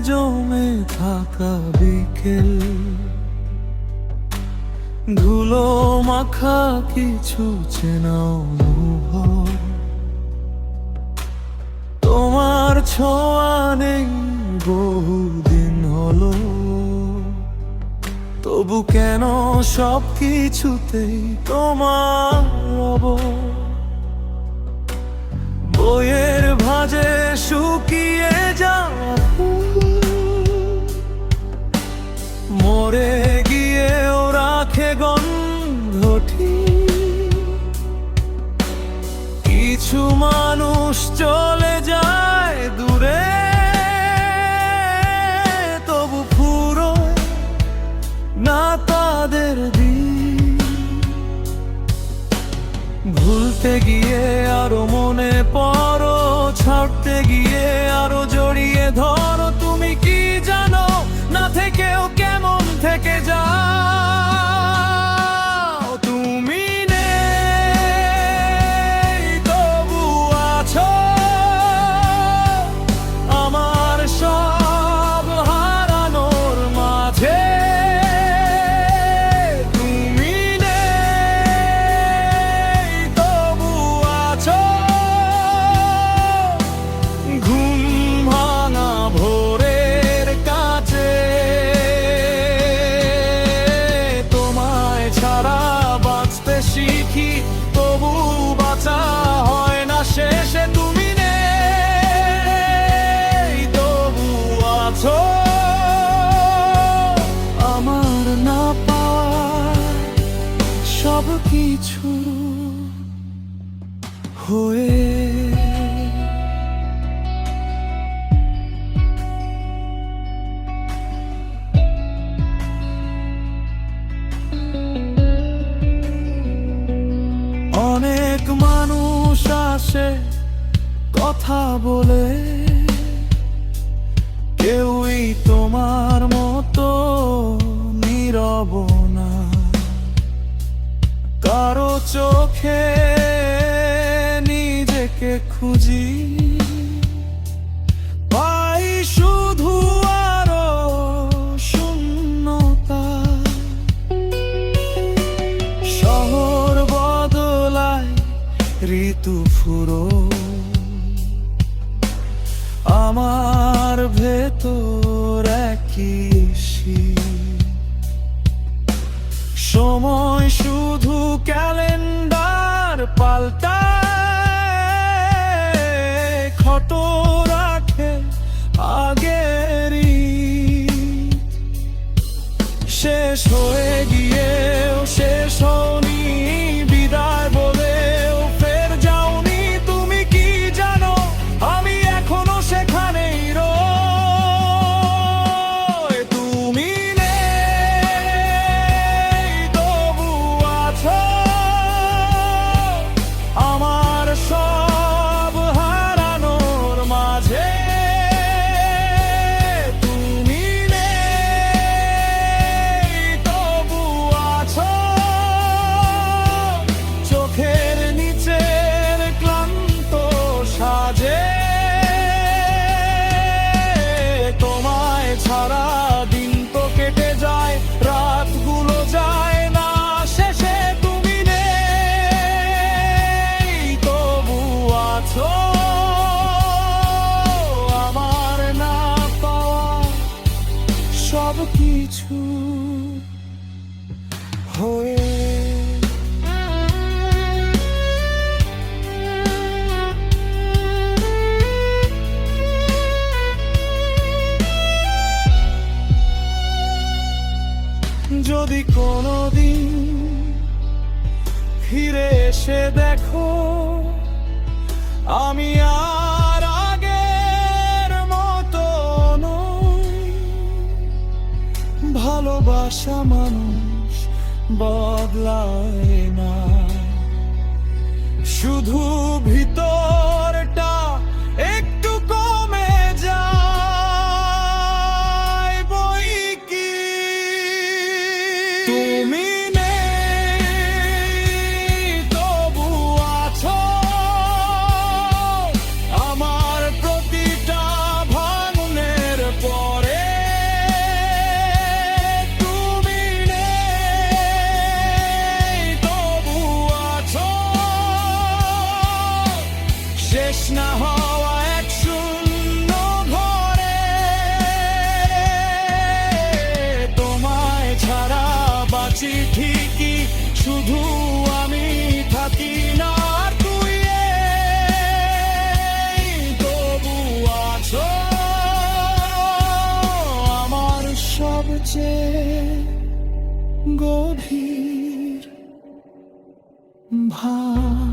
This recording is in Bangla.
জমে থাকা বিকেল, ধুলো মাখা কিছু চেনা অনুভব, তোমার ছোঁয়া নেই বহুদিন হলো। তবু কেন সব কিছুতেই তোমার রব, বইয়ের ভাঁজে শুকিয়ে যাওয়া মরে গিয়েও রাখে গন্ধটি। কিছু মানুষ চলে যায় দূরে, তবু ফুরোয় না তাদের দিন। ভুলতে গিয়ে আরো মনে পড়ো, ছাড়তে গিয়ে আরো জড়িয়ে ধরো। তুমি কি জানো না থেকেও কেমন থেকে যাও? তুমি নেই তবু আছো, আমার সব হারানোর মাঝে। তুমি নেই তবু আছো, ঘুম ভাঙা ভোরের কাছে। তোমায় ছাড়া বাঁচতে শিখি, তবু বাঁচা হয় না শেষে। তুমি নেই তবু আছো, আমার না পাওয়া সব কিছু হয়ে। অনেক মানুষ আসে কথা বলে, কেউই তোমার মতো নীরব না। কারো চোখে নিজেকে খুঁজি, পাই শুধু আরো শূন্যতা। শহর বদলায় ঋতু ফুরো, আমার ভেতর একই শীত। সময় শুধু ক্যালেন্ডার পাল্টায়, ক্ষত রাখে আগেরই। শেষ হয়ে গিয়েও শেষ হওনি, বিদায় বলেও ফের যাওনি। তুমি কি জানো আমি এখনো সেখানেই রই। তুমি নেই তবু আছো, আমার সব হারানোর মাঝে। তুমি নেই তবু আছো, চোখের নিচের ক্লান্ত সাজে। তোমায় ছাড়া দিন তো কেটে যায়, রাতগুলো যায় না শেষে। তুমি নেই তবু আছো, আমার না পাওয়া সব কিছু হয়ে। যদি কোনোদিন ফিরে এসে দেখো আমি আর আগের মতো নই, ভালোবাসা মানুষ বদলায় না, শুধু ভিতরটা একটু কমে যায় বই কি। তুমি নেই তবু আছো, আমার প্রতিটা ভাঙনের পর চেয়ে গভীর ভাব।